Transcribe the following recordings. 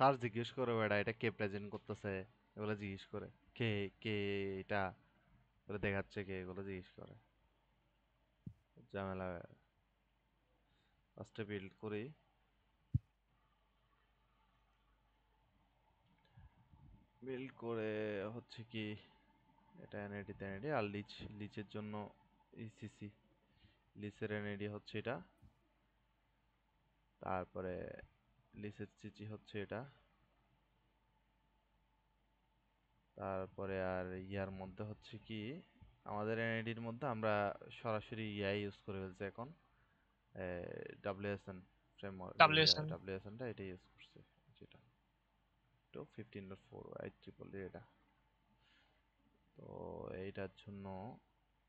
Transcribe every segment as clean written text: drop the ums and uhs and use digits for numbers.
Sir জিজ্ঞেস করে বেটা এটা কে প্রেজেন্ট করতেছে, এগুলো জিজ্ঞেস করে কে কে এটা এগুলো দেখাচ্ছে কে, এগুলো জিজ্ঞেস করে ঝামেলা। ফার্স্টে বিল্ড করি, বিল্ড করে হচ্ছে কি এটা এনএডি তেনএডি আর লিচের জন্য ইসিসি, লিচের এনএডি হচ্ছে এটা, তারপরে লিচের সিচি হচ্ছে এটা, তারপরে আর ইয়ার মধ্যে হচ্ছে কি আমাদের এনএডির মধ্যে আমরা সরাসরি ইয়াই ইউজ করে ফেলছি এখন, ডাব্লিউএসএন ফ্রেমওয়ার্ক, এই ডাব্লিউএসএন। ডাব্লিউএসএনটা এটা ইউজ করছে, যেটা তো 15.4 ট্রিপল এটা। তো এইটার জন্য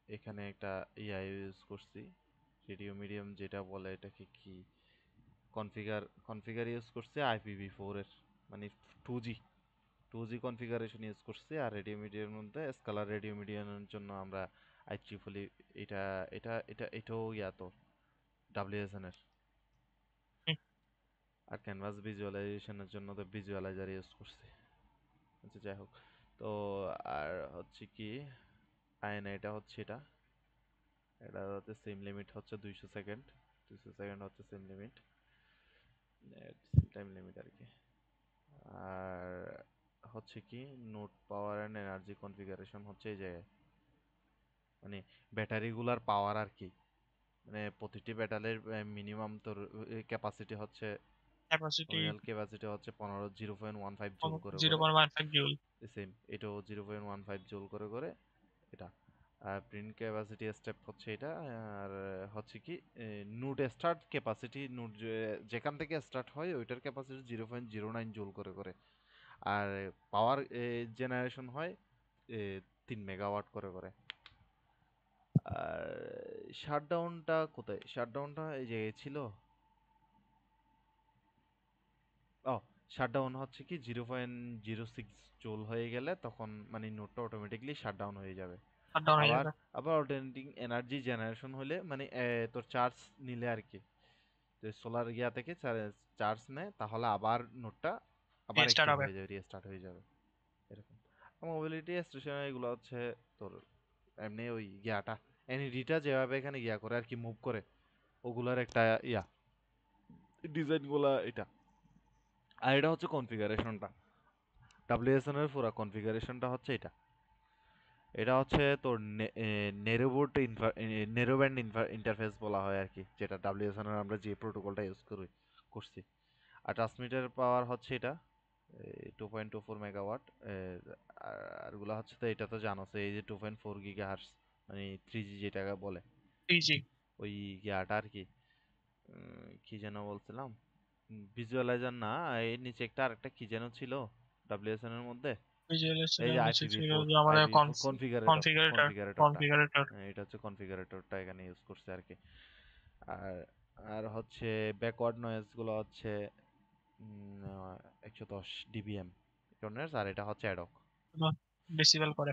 এখানে একটা ইয়া ইউজ করছি, রেডিও মিডিয়াম যেটা বলে এটাকে কি কনফিগার কনফিগার ইউজ করছি IPv4 এর, মানে 2G 2G কনফিগারেশন ইউজ করছি। আর রেডিও মিডিয়ার মধ্যে স্কেলার রেডিও মিডিয়ানের জন্য আমরা IEEE, এটা এটাও ইয়া তো ডাব্লিউএসএন এর। আর ক্যানভাস ভিজুয়ালাইজেশনের জন্য তো ভিজুয়ালাইজার ইউজ করছি। আচ্ছা যাই হোক, তো আর হচ্ছে কি আয়না এটা হচ্ছে এটা, এটা হচ্ছে সিম লিমিট হচ্ছে 200 সেকেন্ড, 200 সেকেন্ড হচ্ছে সিম লিমিট, সিম টাইম লিমিট আর কি। আর হচ্ছে কি note power and energy configuration হচ্ছে এই জায়গায়, মানে ব্যাটারিগুলার পাওয়ার আর কি, মানে প্রতিটি ব্যাটারির মিনিমাম তোর ক্যাপাসিটি হচ্ছে, ক্যাপাসিটি নমিনাল ক্যাপাসিটি হচ্ছে 0.15 জুল করে জিরো করে, point one five joule. Same এটাও 0.15 জুল করে করে এটা। আর প্রিন্ট ক্যাপাসিটি স্টেপ হচ্ছে এটা। আর হচ্ছে কি নোড স্টার্ট ক্যাপাসিটি, নোড যেখান থেকে স্টার্ট হয় ওইটার ক্যাপাসিটি 0.09 জুল করে করে। আর পাওয়ার জেনারেশন হয় 3 মেগাওয়াট করে করে। আর শাটডাউনটা কোথায়, শাটডাউনটা এই যে ছিল, ও শাটডাউন হচ্ছে কি 0.06 জুল হয়ে গেলে তখন মানে নোডটা অটোমেটিকলি শাটডাউন হয়ে যাবে। শাটডাউন হয়ে আবার যাবে। আবার অল্টারনেটিং এনার্জি জেনারেশন হলে মানে তোর চার্জ নিলে আর কি, তো সোলার ইয়া থেকে চার্জ নেয় তাহলে আবার নোডটা আবার স্টার্ট অ্যাক্টিভ হবে। হয়ে যাবে, রিস্টার্ট হয়ে যাবে এরকম। মোবিলিটি স্টেশন এগুলো হচ্ছে তোর এমনি ওই ইয়াটা এনইডিটা যেভাবে এখানে ইয়া করে আর কি মুভ করে, ওগুলার একটা ইয়া ডিজাইন গুলা এটা। আর এটা হচ্ছে কনফিগারেশনটা, ডাব্লিউএসএন এর পুরো কনফিগারেশনটা হচ্ছে এটা। এটা হচ্ছে তোর নেরোবোর্ড নেরো ব্যান্ড ইন্টারফেস বলা হয় আর কি, যেটা ডাব্লিউএসএন এর আমরা যে প্রোটোকলটা ইউজ করছি। আর ট্রান্সমিটার পাওয়ার হচ্ছে এটা 2.24 মেগাওয়াট। আর গুলা হচ্ছে তো এটা তো জানো তো, এই যে 2.4 GHz, মানে 3G যেটাকে বলে, থ্রি ওই ইয়াটা আর কি। কি যেন বলছিলাম, ভিজুয়ালাইজার না, এর নিচে একটা আরেকটা কি যেন ছিল ডাব্লিউএসএন এর মধ্যে, এই যে নিচে ছিল IPv4, যে আমাদের IPv4 কনফিগারেটর, কনফিগারেটর। কনফিগারেটরটা, কনফিগারেটর। এটা হচ্ছে কনফিগারেটরটা এখানে ইউজ করছে আর কি। আর আর হচ্ছে ব্যাকওয়ার্ড নয়েজ গুলো হচ্ছে 110 dBm নয়েজ, আর এটা হচ্ছে অ্যাডক। ডেসিবেল করে।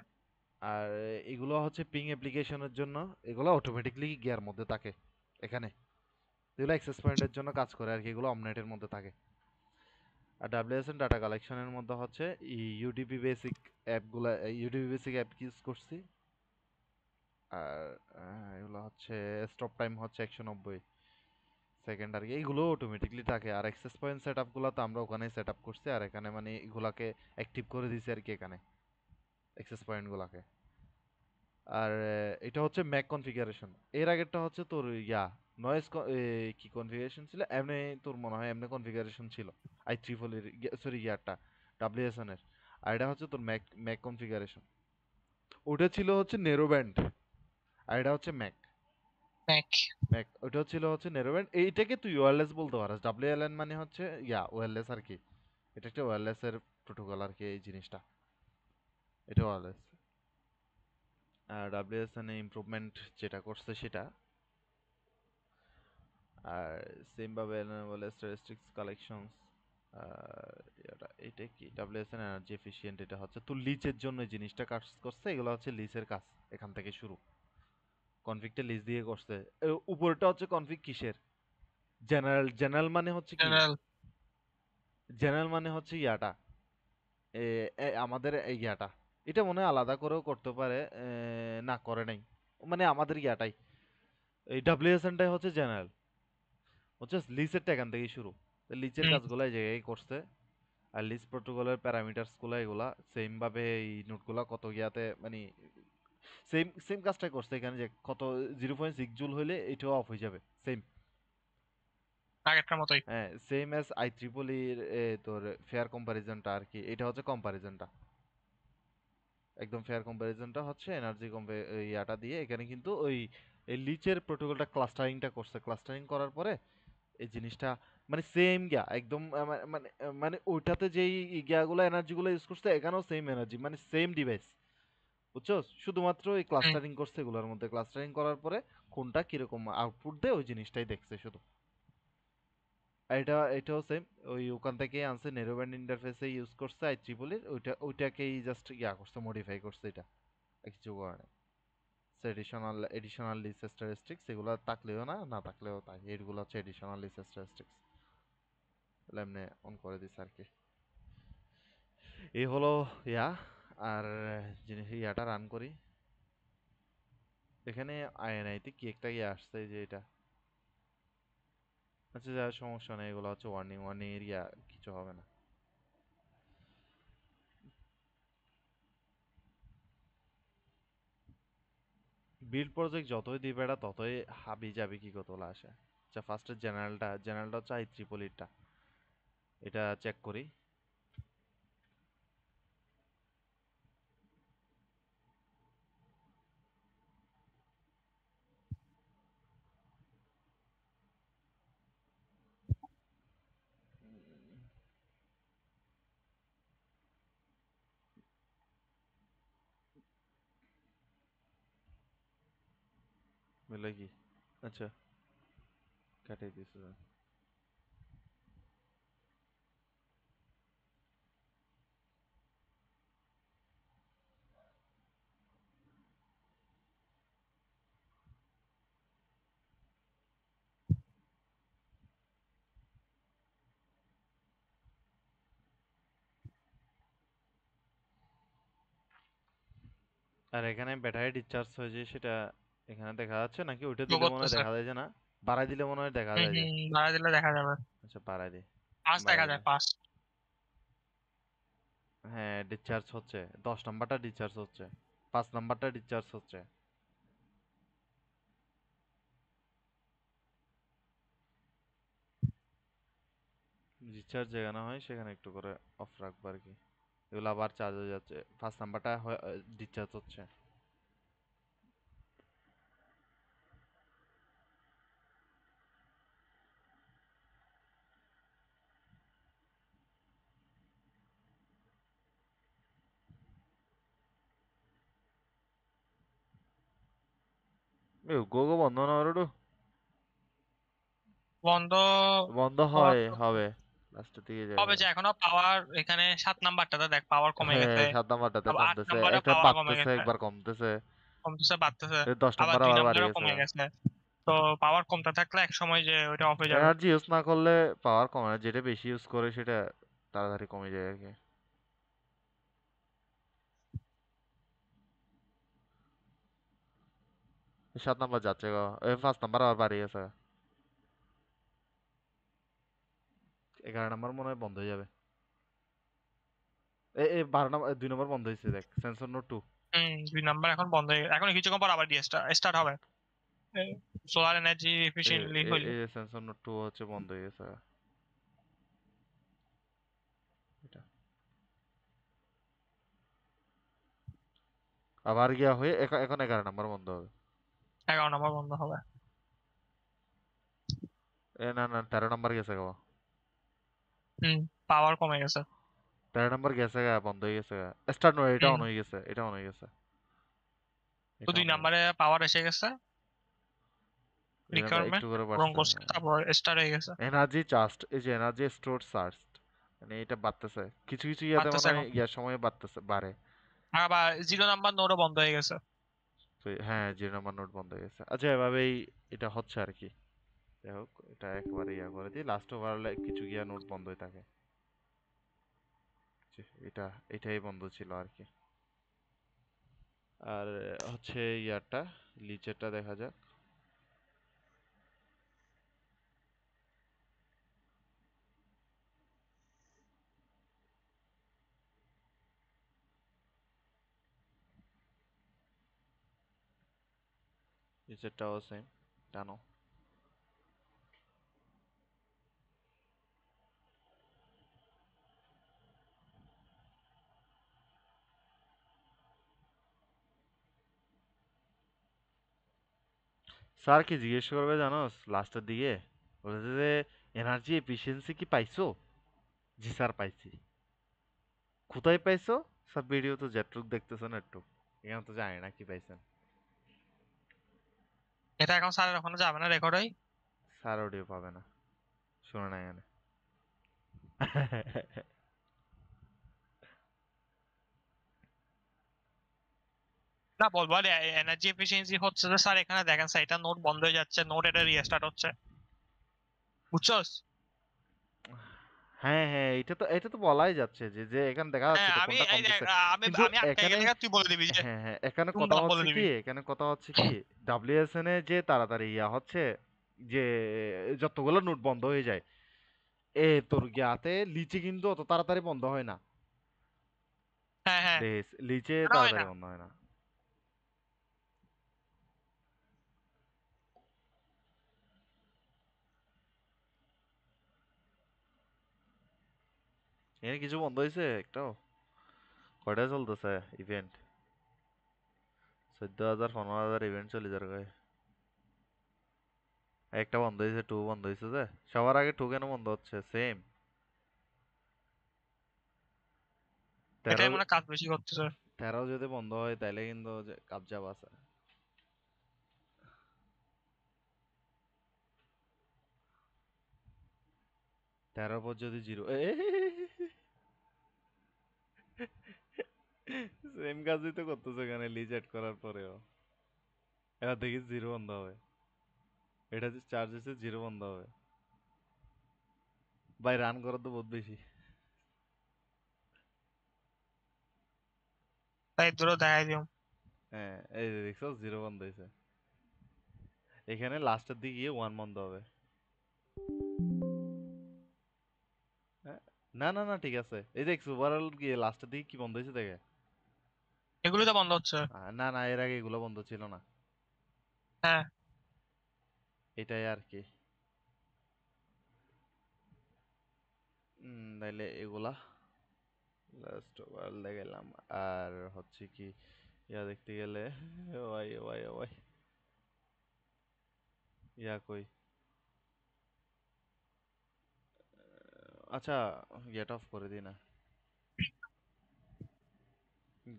আর এগুলো হচ্ছে পিং অ্যাপ্লিকেশনের জন্য, এগুলো অটোমেটিকলি গিয়ার মধ্যে থাকে এখানে, এগুলো অ্যাক্সেস পয়েন্টের জন্য কাজ করে আর কি, এগুলো অমনেটের মধ্যে থাকে। আর ডাব্লিউএসএন ডাটা কালেকশনের মধ্যে হচ্ছে ইউডিপি বেসিক অ্যাপগুলো, ইউডিপি বেসিক অ্যাপ ইউজ করছি। আর এগুলো হচ্ছে স্টপ টাইম হচ্ছে 190 সেকেন্ড আর কি, এইগুলো অটোমেটিকলি থাকে। আর অ্যাক্সেস পয়েন্ট সেট আপগুলো তো আমরা ওখানে সেট আপ করছি, আর এখানে মানে এগুলাকে অ্যাক্টিভ করে দিছি আর কি এখানে অ্যাক্সেস পয়েন্টগুলোকে। আর এটা হচ্ছে ম্যাক কনফিগারেশন। এর আগেরটা হচ্ছে তোর ইয়া নয়েজ কি কনফিগারেশন ছিল এমনি, তোর মনে হয় এমনি কনফিগারেশন ছিল IEEE এর, সরি ইয়ারটা ডাব্লিউএসএন এর। আর এটা হচ্ছে তোর ম্যাক ম্যাক কনফিগারেশন, ওটা ছিল হচ্ছে নেরো ব্যান্ড, আর এটা হচ্ছে ম্যাক। ম্যাক। ম্যাক ওটা ছিল হচ্ছে নেরো ব্যান্ড, এইটাকে তুই ওয়্যারলেস বলতে পারিস, ডাব্লিউএলএন মানে হচ্ছে ইয়া ওয়্যারলেস আর কি, এটা একটা ওয়্যারলেস এর প্রোটোকল আর কি এই জিনিসটা, এটা ওয়্যারলেস। আর ডাব্লিউএসএন এ ইমপ্রুভমেন্ট যেটা করছে সেটা। আর সেম ভাবে বলে স্ট্যাটিস্টিক্স কালেকশনস। আর এটা কি ডাব্লিউএসএন এনার্জি এফিশিয়েন্ট, এটা হচ্ছে তো লিচের জন্য এই জিনিসটা কাজ করছে, এগুলো হচ্ছে লিচের কাজ, এখান থেকে শুরু কনফিগটা লিচ দিয়ে করছে। উপরটা হচ্ছে কনফিগ কিসের, জেনারেল, জেনারেল মানে হচ্ছে কি, জেনারেল। জেনারেল মানে হচ্ছে ইয়াটা আমাদের এই ইয়াটা এটা মনে হয় আলাদা করেও করতে পারে, না করে নাই, মানে আমাদের ইয়াটাই এই ডাব্লিউএসএনটাই হচ্ছে জেনারেল, হচ্ছে লিসেরটা এখান থেকেই শুরু, লিচের হুম কাজগুলো এই জায়গায় করছে। আর লিস প্রোটোকলের প্যারামিটারস গুলা এগুলা সেম ভাবে এই নোটগুলা কত গিয়াতে মানে সেম সেম কাজটাই করছে এখানে, যে কত 0.6 জুল হইলে এটাও অফ হয়ে যাবে সেম। আগেরটার মতোই। হ্যাঁ সেম অ্যাজ আই ট্রিপল এর তোর ফেয়ার কম্পারিজনটা আর কি, এটা হচ্ছে কম্পারিজনটা, একদম ফেয়ার কম্পারিজনটা হচ্ছে এনার্জি ইয়াটা দিয়ে এখানে কিন্তু ওই এই লিচের প্রোটোকলটা ক্লাস্টারিংটা করছে, ক্লাস্টারিং করার পরে এই জিনিসটা মানে সেম গিয়া একদম মানে ওইটাতে যেই গিয়াগুলো এনার্জিগুলো ইউজ করছে এখানেও সেম এনার্জি মানে সেম ডিভাইস, বুঝছো? শুধুমাত্র এই হুম ক্লাস্টারিং করছে এগুলোর মধ্যে, ক্লাস্টারিং করার পরে কোনটা কিরকম আউটপুট দেয় ওই জিনিসটাই দেখছে শুধু। আর এটাও সেম, ওই ওখান থেকেই আনছে নেরো ব্যান্ড ইন্টারফেসে ইউজ করছে আই ট্রিপলের, ওইটাকেই জাস্ট ইয়া করছে, মডিফাই করছে, এটা আর কিছু করে না। এডিশনাল লিস্ট স্ট্যাটিস্টিক্স এগুলো থাকলেও না, না থাকলেও তাই, এগুলো হচ্ছে এডিশনাল লিস্ট স্ট্যাটিস্টিক্স, এমনি অন করে দিছে আর কি। এই হলো ইয়া। আর জিনিস ইয়াটা রান করি, এখানে আইএনআইতে কি একটা ইয়ে আসছে এই যে এটা, আচ্ছা যা সমস্যা নেই, এগুলো হচ্ছে ওয়ার্নিং, ওয়ার্নিং এরিয়া কিছু হবে না। বিল্ড প্রজেক্ট যতই দিবে এটা ততই হাবি যাবি কি কতলা আসে। আচ্ছা ফার্স্টে জেনারেলটা হচ্ছে আই ট্রিপলিটা, এটা চেক করি। বুঝলে কি? আচ্ছা কাটিয়ে দিছে। আর এখানে ব্যাটারি ডিসচার্জ হয়েছে সেটা এখানে দেখা যাচ্ছে নাকি? ওইটা তো দিলে মনে হয় করতেছে। দেখা যায় যে না, বাড়াই দিলে মনে হয় দেখা হুম যায় যে, হুম বাড়া দিলে দেখা যাবে। আচ্ছা বাড়াই দিই, পাঁচ দেখা বাড়াই যায় দিই। পাঁচ। হ্যাঁ ডিসচার্জ হচ্ছে, 10 নাম্বারটা ডিসচার্জ হচ্ছে, 5 নাম্বারটা ডিসচার্জ হচ্ছে। ডিসচার্জ যেখানে হয় সেখানে একটু করে অফ রাখবো আর কি, এগুলো আবার চার্জ হয়ে যাচ্ছে। 5 নাম্বারটা ডিসচার্জ হচ্ছে। গোগো বন্ধ না ওর বন্ধ বন্ধ হওয়ার হয় কথা। হবে লাস্টের দিকে হবে যাবে। যে এখনো পাওয়ার এখানে 7 নাম্বারটাতে দেখ পাওয়ার কমে হ্যাঁ গেছে। 7 নাম্বারটাতে আবার আট কমতেছে, নাম্বারে একটা পাওয়ার কমে বাড়তেছে গেছে, একবার কমতেছে, কমতেছে বাড়তেছে। এই দশ আবার নাম্বার দুই আবার বাড়ি নাম্বারও গেছে। কমে গেছে। তো পাওয়ার কমতে থাকলে এক সময় যে ওইটা অফ হয়ে যাবে। এনার্জি ইউজ না করলে পাওয়ার কমে না, যেটা বেশি ইউজ করে সেটা তাড়াতাড়ি কমে যায় আর কি। 7 নাম্বার যাচ্ছে গো, 5 নাম্বার আবার বাড়ি গেছে। 11 নাম্বার মনে হয় বন্ধ হয়ে যাবে। এই 12 নাম্বার, 2 নাম্বার বন্ধ হয়েছে দেখ, সেন্সর নোট 2। 2 নাম্বার এখন বন্ধ হয়ে গেছে, এখন কিছুক্ষণ পর আবার দিয়ে স্টার্ট হবে। সোলার এনার্জি এফিশিয়েন্টলি হইলে। এই সেন্সর নোট 2 হচ্ছে বন্ধ হয়ে গেছে এটা। আবার গিয়া হয়ে এখন 11 নাম্বার বন্ধ হবে। 11 নাম্বার বন্ধ হবে। না না 13 নাম্বার গেছে গো, হুম পাওয়ার কমে গেছে। 13 নাম্বার গেছে গা, বন্ধ হয়ে গেছে গা। স্টার্ট নয়, এটা হুম অন হয়ে গেছে, এটা অন হয়ে গেছে, তো এটা দুই অন হয়ে নাম্বারে পাওয়ার এসে গেছে। একটু রিকোয়ারমেন্ট করে পূরণ বাড়ছে। করছে তারপর স্টার্ট হয়ে গেছে। এনার্জি চার্জড, এই যে এনার্জি স্টোর চার্জড, মানে এটা বাড়তেছে কিছু কিছু ইয়াতে মনে বাড়তেছে হয় এখন। ইয়ার সময় বাড়তেছে বাড়ে। আবার 0 নাম্বার নোডও বন্ধ হয়ে গেছে। তো হ্যাঁ 0 নাম্বার নোট বন্ধ হয়ে গেছে। আচ্ছা এভাবেই এটা হচ্ছে আর কি। যাই হোক এটা একবারে ইয়া করে দিই, লাস্ট ওভারঅল কিছু গিয়া নোট বন্ধ হয়ে থাকে। যে এটাই বন্ধ ছিল আর কি। আর হচ্ছে ইয়ারটা লিচেরটা দেখা যাক। লিচেরটাও সেম, টানো। স্যার কি জিজ্ঞেস করবে জানোস লাস্টের দিকে? বলেছে যে এনার্জি এফিসিয়েন্সি কি পাইছো? জি স্যার পাইছি। কোথায় পাইছো? স্যার ভিডিও তো যেটুক দেখতেছেন একটু, এখানে তো জানি না কি পাইছেন। এটা এখন স্যারের ওখানে যাবে না রেকর্ড হয়। স্যার অডিও পাবে না, শুনে না এখানে। না বলবো এনার্জি এফিসিয়েন্সি হচ্ছে যে স্যার এখানে দেখেন স্যার এটা নোট বন্ধ হয়ে যাচ্ছে, নোট এটা রিস্টার্ট হচ্ছে, বুঝছস? হ্যাঁ হ্যাঁ, এটা তো বলাই যাচ্ছে যে যে এখানে দেখা যাচ্ছে হ্যাঁ যে আমি কোনটা এই দেখ, কমতেছে। আমি কিন্তু আমি আটকে এখানে, গেলে তুই বলে দিবি যে হ্যাঁ হ্যাঁ, এখানে কোন কথা দাম বলে হচ্ছে দিবি। কি, এখানে কথা হচ্ছে কি, ডাব্লিউএসএন এ যে তাড়াতাড়ি ইয়া হচ্ছে, যে যতগুলো নোট বন্ধ হয়ে যায়, তোর গিয়াতে লিচে কিন্তু অত তাড়াতাড়ি বন্ধ হয় না। হ্যাঁ হ্যাঁ, বেশ, লিচে কেন হয় তাড়াতাড়ি না? বন্ধ হয় না। এখানে কিছু বন্ধ হয়েছে একটাও? কয়টা চলতেছে ইভেন্ট? 14,000 15,000 ইভেন্ট চলে যাবে। একটা বন্ধ হয়েছে, টু বন্ধ হয়েছে যে। সবার আগে টু কেন বন্ধ হচ্ছে? সেম তেরো। এটাই মনে হয় কাজ বেশি করতেছে। 13 যদি বন্ধ হয় তাহলে কিন্তু যে কাবজাব আছে। 13 পর যদি জিরো, সেম কাজই তো করতেছে এখানে লিজ অ্যাড করার পরেও। এবার দেখি জিরো বন্ধ হবে। এটা যে চার্জ হচ্ছে জিরো বন্ধ হবে। ভাই রান করা তো বহুত বেশি। তাই দূরে দেখাই দিও। হ্যাঁ, এই যে দেখছো জিরো বন্ধ হয়েছে। এখানে লাস্টের দিকে গিয়ে ওয়ান বন্ধ হবে। হ্যাঁ? না না না, ঠিক আছে, এই দেখছো ওভারঅল গিয়ে লাস্টের দিকে কি বন্ধ হয়েছে দেখে। এগুলো তো বন্ধ হচ্ছে। না না, এর আগে এগুলো বন্ধ ছিল না। হ্যাঁ এটাই আর কি। তাইলে এগুলা লাস্ট ওভারঅল গেলাম। আর হচ্ছে কি, ইয়া দেখতে গেলে, ওয়াই ওয়াই ওয়াই, ইয়া কই, আচ্ছা, গেট অফ করে দিই না।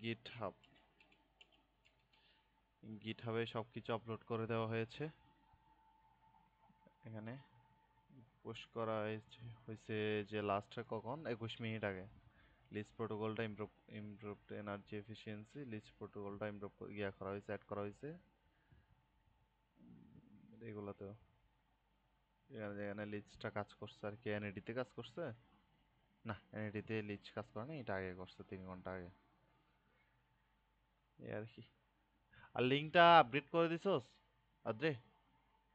গিট হাব, গিট হাবে সবকিছু আপলোড করে দেওয়া হয়েছে। এখানে পুশ করা হয়েছে যে লাস্টে কখন 21 মিনিট আগে। লিস্ট প্রোটোকলটা ইমপ্রুভড এনার্জি এফিসিয়েন্সি, লিস্ট প্রোটোকলটা ইমপ্রুভ ইয়া করা হয়েছে, অ্যাড করা হয়েছে এগুলোতেও। এখানে লিস্টটা কাজ করছে আর কি, এনএডিতে কাজ করছে না, এনএডিতে লিস্ট কাজ করে না, এটা আগে করছে 3 ঘন্টা আগে। এই আর কি। আর লিঙ্কটা আপডেট করে দিছস আদ্রে?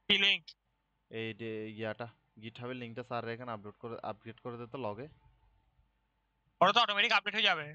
কি লিঙ্ক? এই যে ইয়াটা, গিটহাবের লিঙ্কটা স্যার এখানে আপডেট করে দে তো লগে। ওটা তো অটোমেটিক আপডেট হয়ে যাবে।